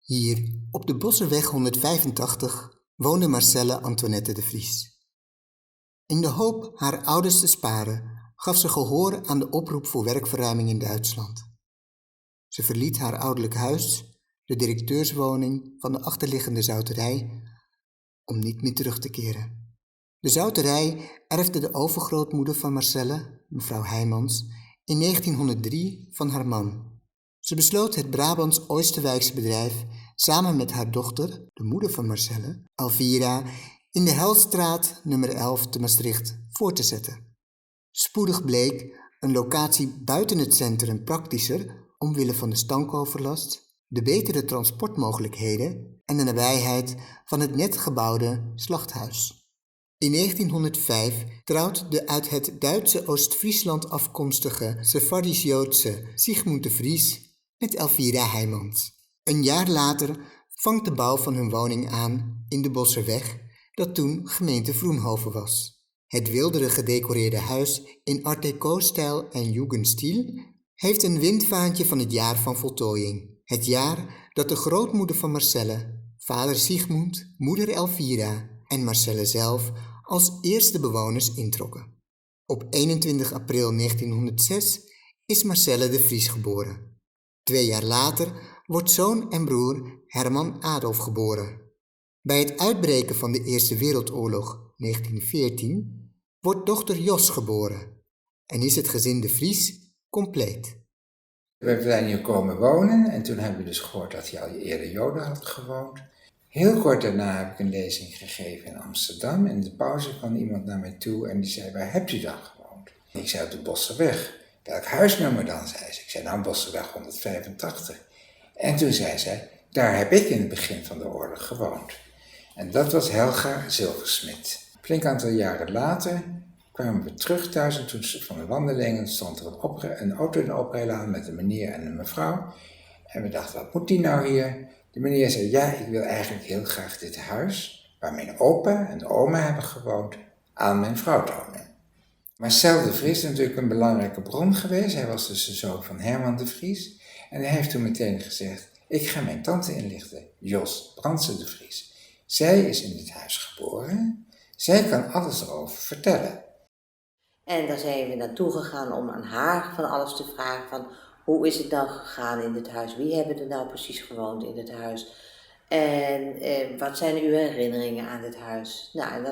Hier, op de Bosserweg 185, woonde Marcelle Antoinette de Vries. In de hoop haar ouders te sparen, gaf ze gehoor aan de oproep voor werkverruiming in Duitsland. Ze verliet haar ouderlijk huis, de directeurswoning van de achterliggende zouterij, om niet meer terug te keren. De zouterij erfde de overgrootmoeder van Marcelle, mevrouw Heijmans, in 1903 van haar man. Ze besloot het Brabants-Oosterwijkse bedrijf samen met haar dochter, de moeder van Marcelle, Elvira, in de Helstraat nummer 11 te Maastricht voor te zetten. Spoedig bleek een locatie buiten het centrum praktischer omwille van de stankoverlast, de betere transportmogelijkheden en de nabijheid van het net gebouwde slachthuis. In 1905 trouwt de uit het Duitse Oost-Friesland afkomstige Sephardisch-Joodse Sigmund de Vries met Elvira Heijmans. Een jaar later vangt de bouw van hun woning aan in de Bosserweg, dat toen gemeente Vroenhoven was. Het wildere gedecoreerde huis in Art Deco-stijl en Jugendstil heeft een windvaantje van het jaar van voltooiing. Het jaar dat de grootmoeder van Marcelle, vader Sigmund, moeder Elvira en Marcelle zelf als eerste bewoners introkken. Op 21 april 1906 is Marcelle de Vries geboren. 2 jaar later wordt zoon en broer Herman Adolf geboren. Bij het uitbreken van de Eerste Wereldoorlog 1914 wordt dochter Jos geboren en is het gezin de Vries compleet. We zijn hier komen wonen en toen hebben we dus gehoord dat hij al eerder Joden had gewoond. Heel kort daarna heb ik een lezing gegeven in Amsterdam. In de pauze kwam iemand naar mij toe en die zei, waar hebt u dan gewoond? Ik zei, op de Bosserweg. Welk huisnummer dan, zei ze. Ik zei, nou, Bosserweg 185. En toen zei zij, daar heb ik in het begin van de oorlog gewoond. En dat was Helga Zilversmit. Flink aantal jaren later kwamen we terug thuis en toen van de wandelingen stond er een auto in de oprijlaan met een meneer en een mevrouw. En we dachten, wat moet die nou hier? De meneer zei, ja, ik wil eigenlijk heel graag dit huis, waar mijn opa en oma hebben gewoond, aan mijn vrouw tonen. Marcel de Vries is natuurlijk een belangrijke bron geweest. Hij was dus de zoon van Herman de Vries. En hij heeft toen meteen gezegd, ik ga mijn tante inlichten, Jos Brandse de Vries. Zij is in dit huis geboren. Zij kan alles erover vertellen. En daar zijn we naartoe gegaan om aan haar van alles te vragen van hoe is het nou gegaan in dit huis? Wie hebben er nou precies gewoond in het huis? En wat zijn uw herinneringen aan dit huis? Nou, en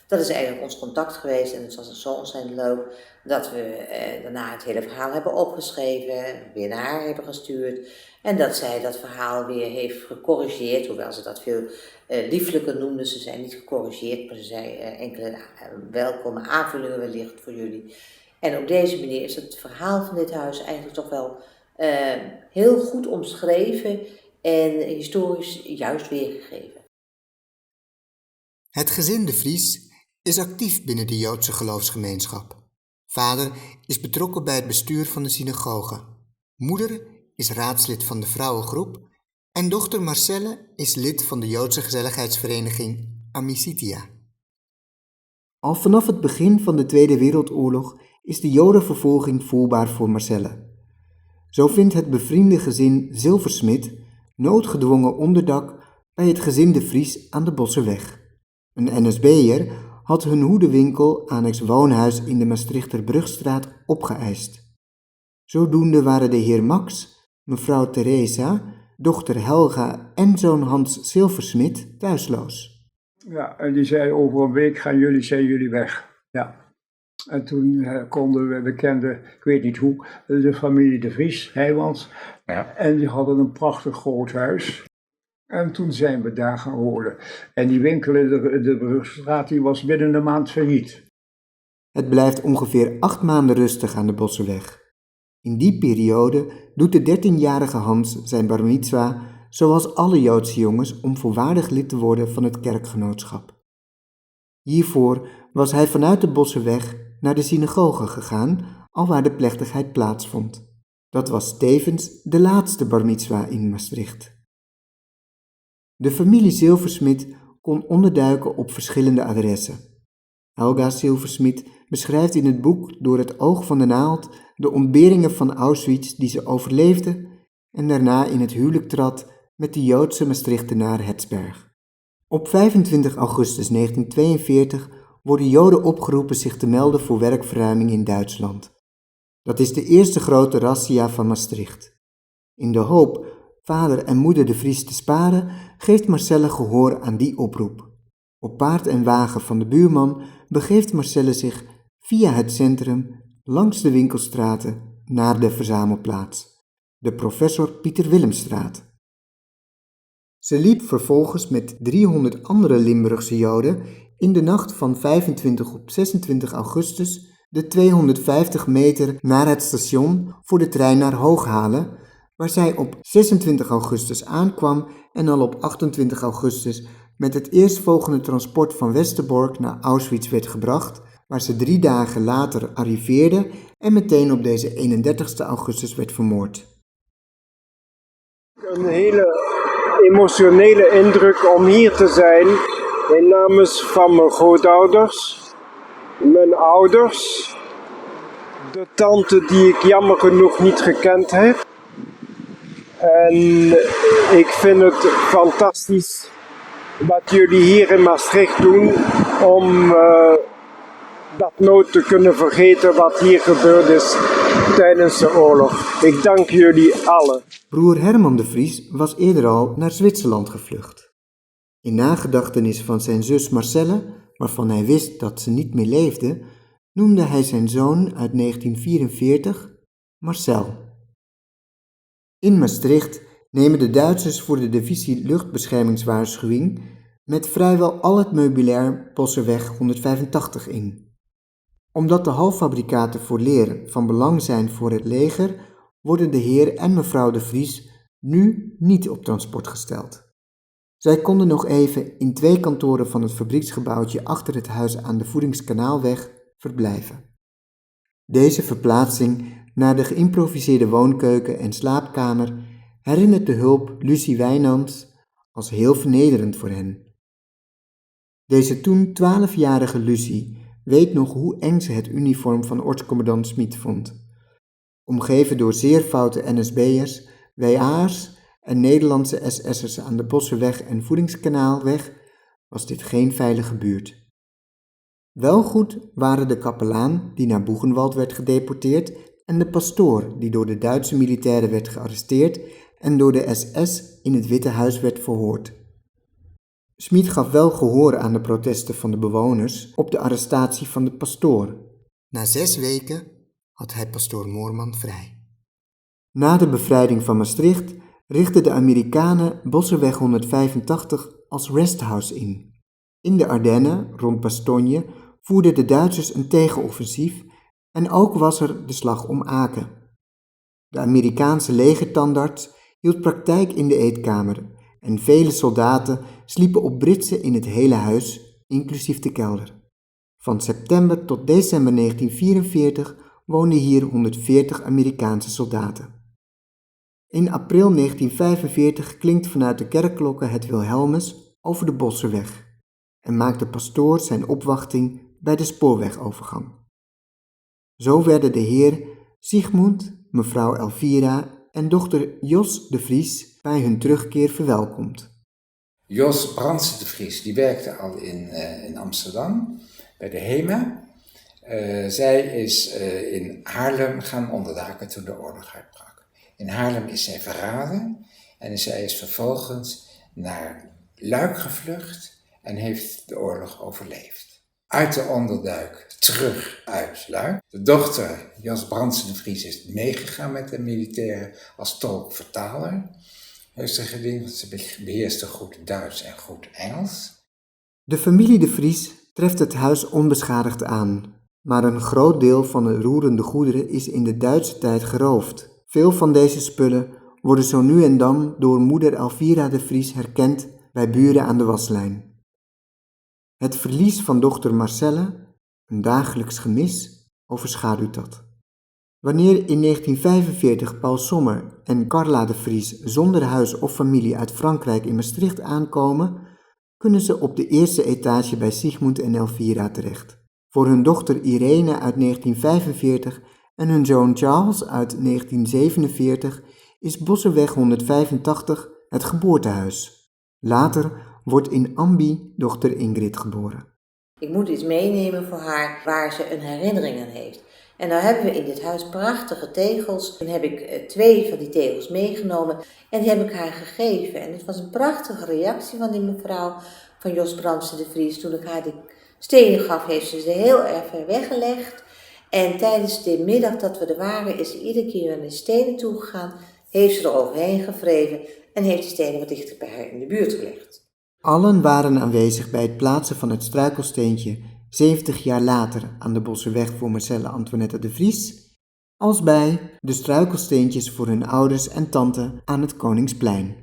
dat is eigenlijk ons contact geweest en het was zo ontzettend leuk dat we daarna het hele verhaal hebben opgeschreven, weer naar haar hebben gestuurd. En dat zij dat verhaal weer heeft gecorrigeerd, hoewel ze dat veel lieflijker noemde. Ze zijn niet gecorrigeerd, maar ze zei enkele welkome aanvullingen wellicht voor jullie. En op deze manier is het verhaal van dit huis eigenlijk toch wel heel goed omschreven en historisch juist weergegeven. Het gezin de Vries is actief binnen de Joodse geloofsgemeenschap. Vader is betrokken bij het bestuur van de synagoge. Moeder is raadslid van de vrouwengroep en dochter Marcelle is lid van de Joodse gezelligheidsvereniging Amicitia. Al vanaf het begin van de Tweede Wereldoorlog is de Jodenvervolging voelbaar voor Marcelle. Zo vindt het bevriende gezin Zilversmit noodgedwongen onderdak bij het gezin de Vries aan de Bosserweg. Een NSB'er had hun hoedenwinkel annex woonhuis in de Maastrichter Brugstraat opgeëist. Zodoende waren de heer Max, mevrouw Theresa, dochter Helga en zoon Hans Zilversmit thuisloos. Ja, en die zei over een week zijn jullie weg. Ja. En toen konden we kenden, ik weet niet hoe, de familie de Vries, Heijmans. Ja. En die hadden een prachtig groot huis. En toen zijn we daar gaan wonen. En die winkel in de Brugstraat die was binnen een maand failliet. Het blijft ongeveer 8 maanden rustig aan de Bosserweg. In die periode doet de 13-jarige Hans zijn bar mitzwa, zoals alle Joodse jongens, om volwaardig lid te worden van het kerkgenootschap. Hiervoor was hij vanuit de Bosserweg naar de synagoge gegaan, alwaar de plechtigheid plaatsvond. Dat was tevens de laatste bar mitzwa in Maastricht. De familie Zilversmit kon onderduiken op verschillende adressen. Helga Zilversmit beschrijft in het boek Door het oog van de naald de ontberingen van Auschwitz die ze overleefde en daarna in het huwelijk trad met de Joodse Maastrichtenaar Hetzberg. Op 25 augustus 1942 worden Joden opgeroepen zich te melden voor werkverruiming in Duitsland. Dat is de eerste grote razzia van Maastricht. In de hoop vader en moeder de Vries te sparen, geeft Marcelle gehoor aan die oproep. Op paard en wagen van de buurman begeeft Marcelle zich via het centrum langs de winkelstraten naar de verzamelplaats, de Professor Pieter Willemstraat. Ze liep vervolgens met 300 andere Limburgse Joden in de nacht van 25 op 26 augustus de 250 meter naar het station voor de trein naar Hooghalen, waar zij op 26 augustus aankwam en al op 28 augustus met het eerstvolgende transport van Westerbork naar Auschwitz werd gebracht, waar ze 3 dagen later arriveerde en meteen op deze 31 augustus werd vermoord. Een hele emotionele indruk om hier te zijn in namens van mijn grootouders, mijn ouders, de tante die ik jammer genoeg niet gekend heb. En ik vind het fantastisch wat jullie hier in Maastricht doen om dat nooit te kunnen vergeten wat hier gebeurd is tijdens de oorlog. Ik dank jullie allen. Broer Herman de Vries was eerder al naar Zwitserland gevlucht. In nagedachtenis van zijn zus Marcelle, waarvan hij wist dat ze niet meer leefde, noemde hij zijn zoon uit 1944 Marcel. In Maastricht nemen de Duitsers voor de divisie luchtbeschermingswaarschuwing met vrijwel al het meubilair Bosseweg 185 in. Omdat de halffabrikaten voor leer van belang zijn voor het leger, worden de heer en mevrouw de Vries nu niet op transport gesteld. Zij konden nog even in 2 kantoren van het fabrieksgebouwtje achter het huis aan de Voeringskanaalweg verblijven. Deze verplaatsing naar de geïmproviseerde woonkeuken en slaapkamer herinnert de hulp Lucie Wijnands als heel vernederend voor hen. Deze toen 12-jarige Lucie weet nog hoe eng ze het uniform van ortscommandant Smit vond. Omgeven door zeer foute NSB'ers, WA'ers en Nederlandse SS'ers aan de Bosserweg en Voeringskanaalweg was dit geen veilige buurt. Wel goed waren de kapelaan die naar Boegenwald werd gedeporteerd en de pastoor die door de Duitse militairen werd gearresteerd en door de SS in het Witte Huis werd verhoord. Smit gaf wel gehoor aan de protesten van de bewoners op de arrestatie van de pastoor. Na 6 weken had hij pastoor Moorman vrij. Na de bevrijding van Maastricht richtten de Amerikanen Bosseweg 185 als resthouse in. In de Ardennen, rond Bastogne, voerden de Duitsers een tegenoffensief en ook was er de slag om Aken. De Amerikaanse legertandarts hield praktijk in de eetkamer en vele soldaten sliepen op britsen in het hele huis, inclusief de kelder. Van september tot december 1944 woonden hier 140 Amerikaanse soldaten. In april 1945 klinkt vanuit de kerkklokken het Wilhelmus over de Bosserweg en maakt de pastoor zijn opwachting bij de spoorwegovergang. Zo werden de heer Sigmund, mevrouw Elvira en dochter Jos de Vries bij hun terugkeer verwelkomd. Jos Brandsen de Vries, die werkte al in Amsterdam bij de HEMA. Zij is in Haarlem gaan onderduiken toen de oorlog uitbrak. In Haarlem is zij verraden en zij is vervolgens naar Luik gevlucht en heeft de oorlog overleefd. Uit de onderduik terug uit Luik. De dochter, Jos Brandsen de Vries, is meegegaan met de militairen als tolk-vertaler. Heeft ze gedaan, want ze beheerste goed Duits en goed Engels. De familie de Vries treft het huis onbeschadigd aan, maar een groot deel van de roerende goederen is in de Duitse tijd geroofd. Veel van deze spullen worden zo nu en dan door moeder Elvira de Vries herkend bij buren aan de waslijn. Het verlies van dochter Marcelle, een dagelijks gemis, overschaduwt dat. Wanneer in 1945 Paul Sommer en Carla de Vries zonder huis of familie uit Frankrijk in Maastricht aankomen, kunnen ze op de eerste etage bij Sigmund en Elvira terecht. Voor hun dochter Irene uit 1945 en hun zoon Charles uit 1947 is Bosseweg 185 het geboortehuis. Later wordt in Ambi dochter Ingrid geboren. Ik moet iets meenemen voor haar waar ze een herinnering aan heeft. En dan hebben we in dit huis prachtige tegels. Toen heb ik 2 van die tegels meegenomen en die heb ik haar gegeven. En het was een prachtige reactie van die mevrouw van Jos Brandsen de Vries. Toen ik haar die stenen gaf, heeft ze heel erg ver weggelegd. En tijdens de middag dat we er waren, is ze iedere keer naar de stenen toegegaan, heeft ze er overheen gevreven en heeft de stenen wat dichter bij haar in de buurt gelegd. Allen waren aanwezig bij het plaatsen van het struikelsteentje 70 jaar later aan de Bosserweg voor Marcelle Antoinette de Vries, als bij de struikelsteentjes voor hun ouders en tante aan het Koningsplein.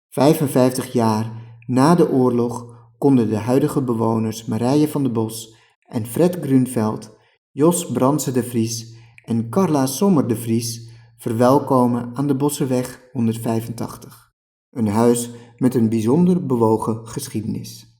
55 jaar na de oorlog konden de huidige bewoners Marije van de Bos en Fred Grunveld, Jos Brandsen de Vries en Carla Sommer de Vries verwelkomen aan de Bosserweg 185. Een huis met een bijzonder bewogen geschiedenis.